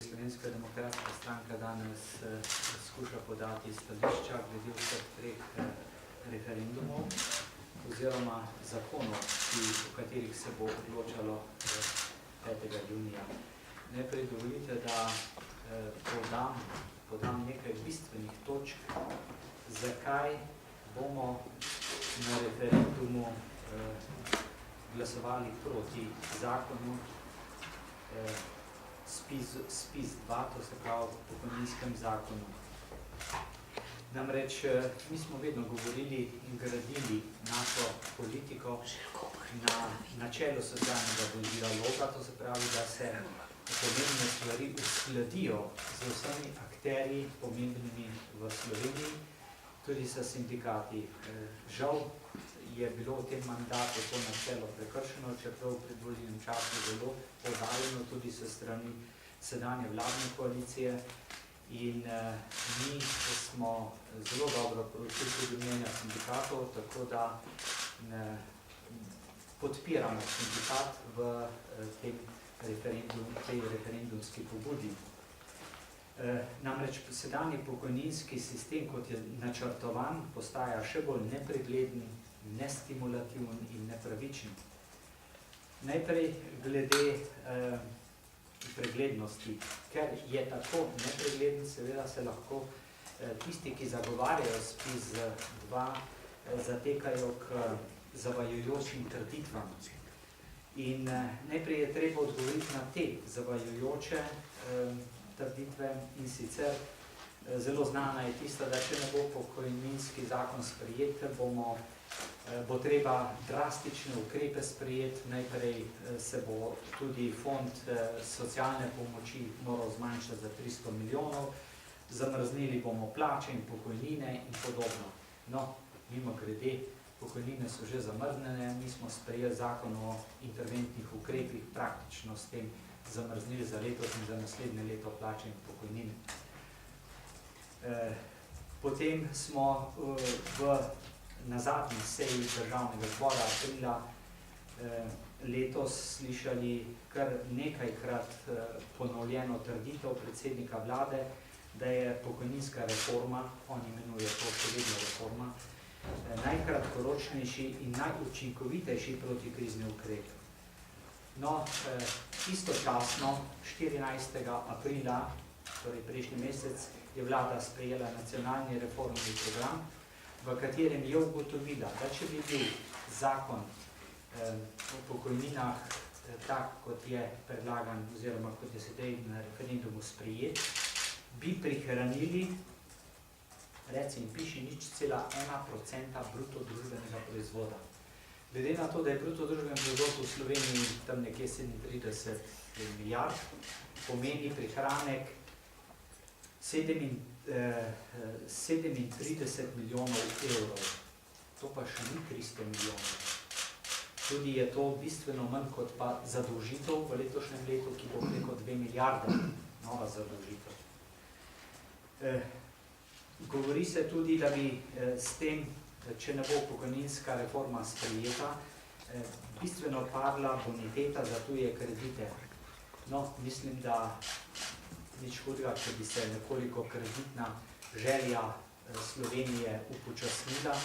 Slovenska demokratska stranka danes skuša podati stališča glede vseh treh referendumov oziroma zakonov, o katerih se bo odločalo 5. junija. Najprej dovolite, da podam nekaj bistvenih točk, zakaj bomo na referendumu glasovali proti zakonu SPIZ-2, to se pravi v pokojninskem zakonu. Namreč, mi smo vedno govorili in gradili našo politiko na načelu socialnega dialoga, to se pravi, da se pomembne stvari uskladijo z vsemi akterji pomembnimi v Sloveniji, tudi s sindikati. Žal je bilo v tem mandatu to načelo prekršeno, čeprav v predvolilnem času zelo poudarjeno tudi s strani sedanje vladne koalicije in mi smo zelo dobro poročili tudi mnenja sindikatov, tako da podpiramo sindikat v tej referendumski pobudi. Namreč sedanji pokojninski sistem, kot je načrtovan, postaja še bolj nepregleden, nestimulativen in nepravičen. Najprej glede preglednosti, ker je tako nepregleden, seveda se lahko tisti, ki zagovarjajo SPIZ-2, zatekajo k zavajajočim trditvam. In najprej je treba odgovoriti na te zavajajoče trditve in sicer zelo znana je tista, da če ne bo pokojninski zakon sprejet, bo treba drastične ukrepe sprejeti. Najprej se bo tudi fond socialne pomoči moral zmanjšati za 300 milijonov, zamrznili bomo plače in pokojnine in podobno. No, mimogrede, pokojnine so že zamrznjene, mi smo sprejeli zakon o interventnih ukrepih, praktično s tem zamrznili za letos in za naslednje leto plače in pokojnine. Potem smo na zadnji seji državnega zbora aprila letos slišali kar nekajkrat ponovljeno trditev predsednika vlade, da je pokojninska reforma, on imenuje to še vedno reforma, najkratkoročnejši in najučinkovitejši protikrizni ukrep. No, istočasno, 14. aprila, torej prejšnji mesec, je vlada sprejela nacionalni reformni program, v katerem je ugotovila, da če bi bil zakon o pokojninah tak, kot je predlagan oziroma kot je sedaj na referendumu sprejet, bi prihranili, reci in piši, 0,1% bruto družbenega proizvoda. Glede na to, da je bruto družbeni proizvod v Sloveniji tam nekje 37 milijard, pomeni prihranek 37 milijonov evrov. To pa še ni 300 milijonov. Tudi je to bistveno manj kot pa zadolžitev v letošnjem letu, ki bo preko 2 milijarde nova zadolžitev. Govori se tudi, da bi s tem, če ne bo pokojninska reforma sprejeta, bistveno padla boniteta za tuje kredite. No, mislim, da nič hudega, če bi se nekoliko kreditna želja Slovenije upočasnila,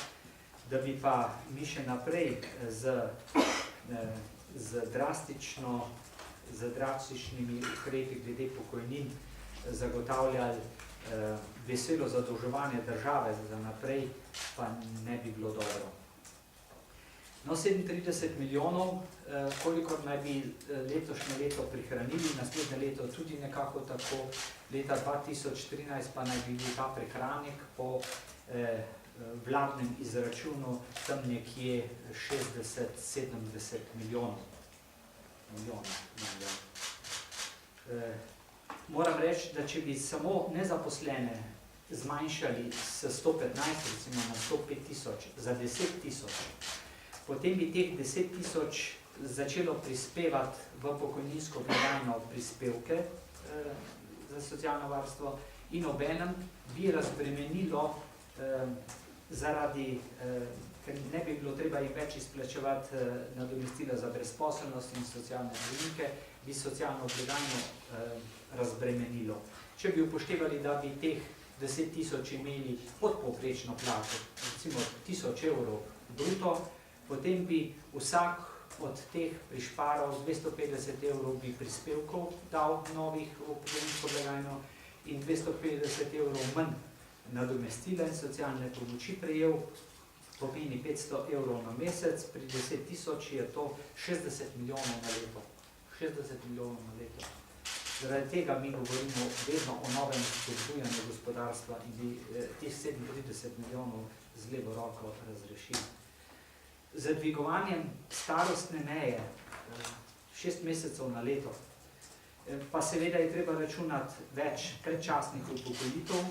da bi pa mi še naprej z drastičnimi ukrepi glede pokojnin zagotavljali veselo zadolževanje države za naprej, pa ne bi bilo dobro. No, 37 milijonov, kolikor naj bi letošnje leto prihranili, naslednje leto tudi nekako tako, leta 2013 pa naj bi bil ta prihranek po vladnem izračunu tam nekje 60-70 milijonov. Moram reči, da če bi samo nezaposlene zmanjšali s 115, recimo na 105 tisoč, za 10 tisoč, potem bi teh 10 tisoč začelo prispevati v pokojninsko blagajno prispevke za socialno varstvo in obenem bi razbremenilo zaradi, ker ne bi bilo treba jim več izplačevati nadomestila za brezposelnost in socialne prejemke, bi socialno blagajno razbremenilo. Če bi upoštevali, da bi teh 10 tisoč imeli podpovprečno plačo, recimo 1000 evrov bruto, potem bi vsak od teh prišparal 250 evrov bi prispevkov dal novih v pokojninsko blagajno in 250 evrov manj nadomestila in socialne pomoči prejel, pomeni 500 evrov na mesec, pri 10 tisoč je to 60 milijonov na leto. 60 milijonov na leto. Zaradi tega mi govorimo vedno o novem spodbujanju gospodarstva in bi teh 37 milijonov z levo roko razrešili. Z dvigovanjem starostne meje 6 mesecev na leto, pa seveda je treba računati več predčasnih upokojitev,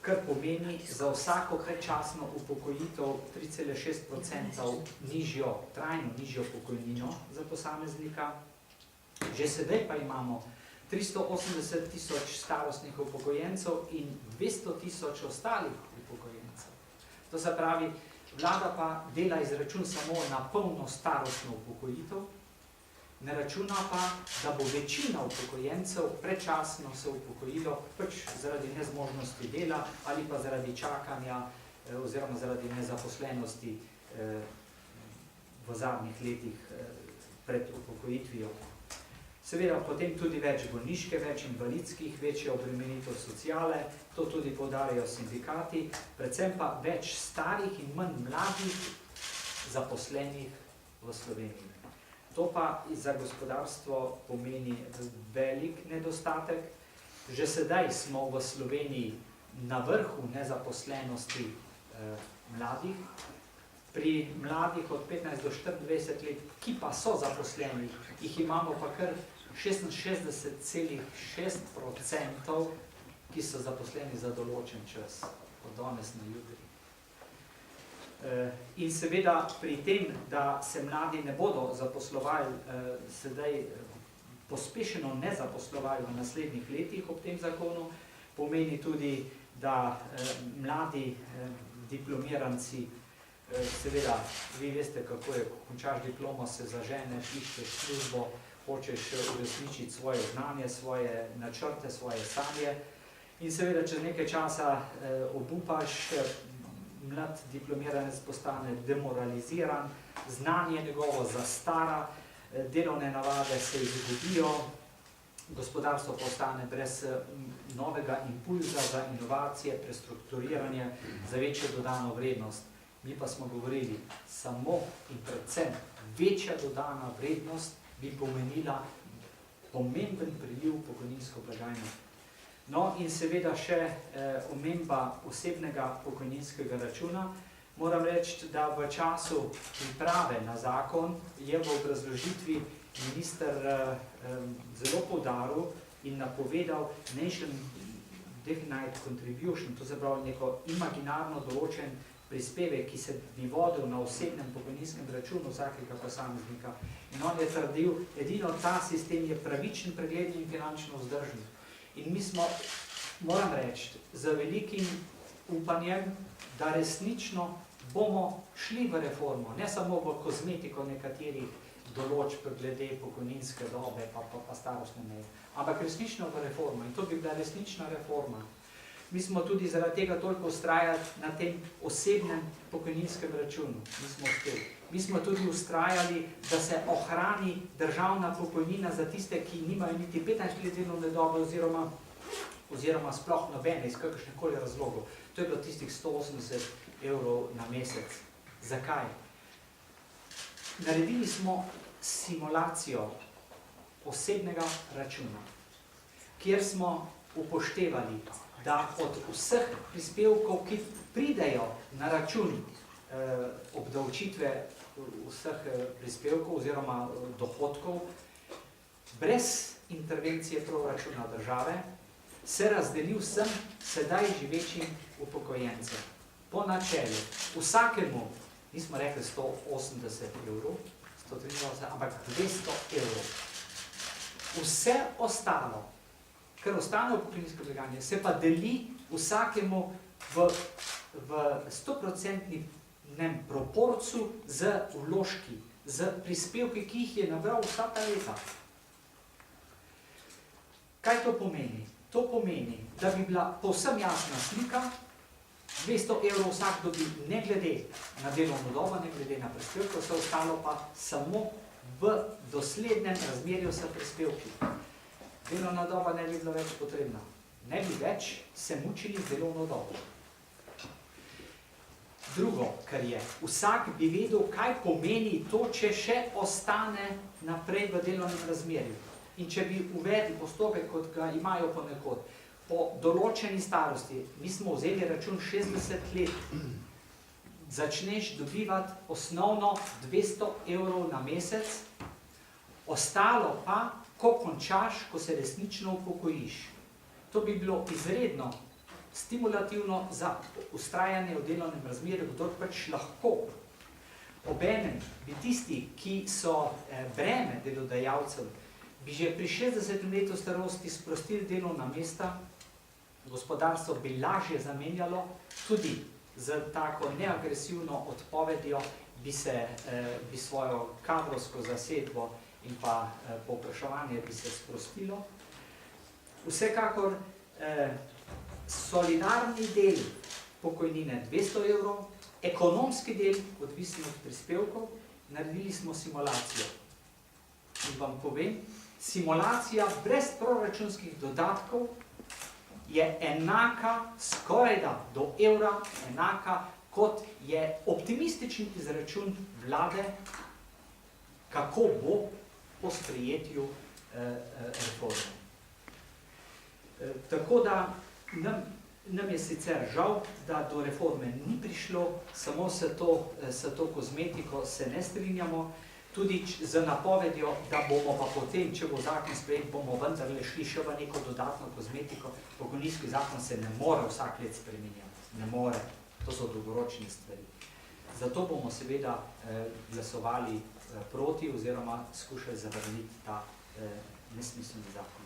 kar pomeni za vsako predčasno upokojitev 3,6% nižjo, trajno nižjo pokojnino za posameznika. Že sedaj pa imamo 380 tisoč starostnih upokojencev in 200 tisoč ostalih upokojencev. To se pravi, vlada pa dela izračun samo na polno starostno upokojitev, ne računa pa, da bo večina upokojencev predčasno se upokojilo pač zaradi nezmožnosti dela ali pa zaradi čakanja oziroma zaradi nezaposlenosti v zadnjih letih pred upokojitvijo. Seveda potem tudi več bolniške, več invalidskih, večja obremenitev sociale, to tudi poudarjajo sindikati, predvsem pa več starih in manj mladih zaposlenih v Sloveniji. To pa za gospodarstvo pomeni velik nedostatek. Že sedaj smo v Sloveniji na vrhu nezaposlenosti mladih. Pri mladih od 15 do 24 let, ki pa so zaposleni, jih imamo pa kar 66,6%, ki so zaposleni za določen čas, od danes na jutri. In seveda pri tem, da se mladi ne bodo zaposlovali, sedaj pospešeno ne zaposlovali v naslednjih letih ob tem zakonu, pomeni tudi, da mladi diplomiranci, seveda, vi veste, kako je, ko končaš diplomo, se zaženeš, iščeš službo, hočeš uresničiti svoje znanje, svoje načrte, svoje sanje in seveda, čez nekaj časa obupaš, mlad diplomiranec postane demoraliziran, znanje njegovo zastara, delovne navade se izgubijo, gospodarstvo postane brez novega impulza za inovacije, prestrukturiranje, za večjo dodano vrednost. Mi pa smo govorili, samo in predvsem večja dodana vrednost bi pomenila pomemben priliv v pokojninsko blagajno. No in seveda še omemba osebnega pokojninskega računa. Moram reči, da v času priprave na zakon je v obrazložitvi minister zelo poudaril in napovedal nation definite contribution, to se pravi neko imaginarno določen prispevek, ki se bi vodil na osebnem pokojninskem računu vsakega posameznika. In on je trdil, edino ta sistem je pravičen, pregleden in finančno vzdržen. In mi smo, moram reči, z velikim upanjem, da resnično bomo šli v reformo, ne samo v kozmetiko nekaterih določb glede pokojninske dobe pa starostne meje, ampak resnično v reformo. In to bi bila resnična reforma. Mi smo tudi zaradi tega toliko vztrajali na tem osebnem pokojninskem računu. Mi smo tudi vztrajali, da se ohrani državna pokojnina za tiste, ki nimajo niti 15 let delovne dobe oziroma sploh nobene, iz kakršnekoli razlogov. To je bilo tistih 180 evrov na mesec. Zakaj? Naredili smo simulacijo osebnega računa, kjer smo upoštevali, da od vseh prispevkov, ki pridejo na račun obdavčitve vseh prispevkov oziroma dohodkov, brez intervencije proračuna države, se razdeli vsem sedaj živečim upokojencem. Po načelu, vsakemu, nismo rekli 180 evrov, 183, ampak 200 evrov. Vse ostalo, kar ostane v pokojninsko blagajno, se pa deli vsakemu v 100% proporcu z vložki, z prispevki, ki jih je nabral vsa ta leta. Kaj to pomeni? To pomeni, da bi bila povsem jasna slika, 200 evrov vsak dobi ne glede na delovno dobo, ne glede na prispevke, vse ostalo pa samo v doslednem razmerju s prispevki. Delovna doba ne bi bila več potrebna. Ne bi več se mučili z delovno dobo. Drugo, kar je, vsak bi vedel, kaj pomeni to, če še ostane naprej v delovnem razmerju. In če bi uvedli postopek, kot ga imajo ponekod, po določeni starosti, mi smo vzeli račun 60 let, začneš dobivati osnovno 200 evrov na mesec, ostalo pa, ko končaš, ko se resnično upokojiš. To bi bilo izredno stimulativno za vztrajanje v delovnem razmerju, kdor pač lahko. Obenem bi tisti, ki so breme delodajalcev, bi že pri 60 letu starosti sprostili delovna mesta, gospodarstvo bi lažje zamenjalo, tudi z tako neagresivno odpovedjo bi svojo kadrovsko zasedbo in pa povpraševanje bi se sprostilo. Vsekakor solidarni del pokojnine 200 evrov, ekonomski del, odvisno od prispevkov, naredili smo simulacijo. In vam povem, simulacija brez proračunskih dodatkov je enaka, skorajda do evra, enaka, kot je optimističen izračun vlade, kako bo po sprejetju reforme. Tako da nam je sicer žal, da do reforme ni prišlo, samo s to kozmetiko se ne strinjamo, tudi z napovedjo, da bomo pa potem, če bo zakon sprejet, bomo vendarle šli še v neko dodatno kozmetiko. Pokojninski zakon se ne more vsak let spreminjati, ne more, to so dolgoročne stvari. Zato bomo seveda glasovali proti oziroma skušali zavrniti ta nesmiselni zakon.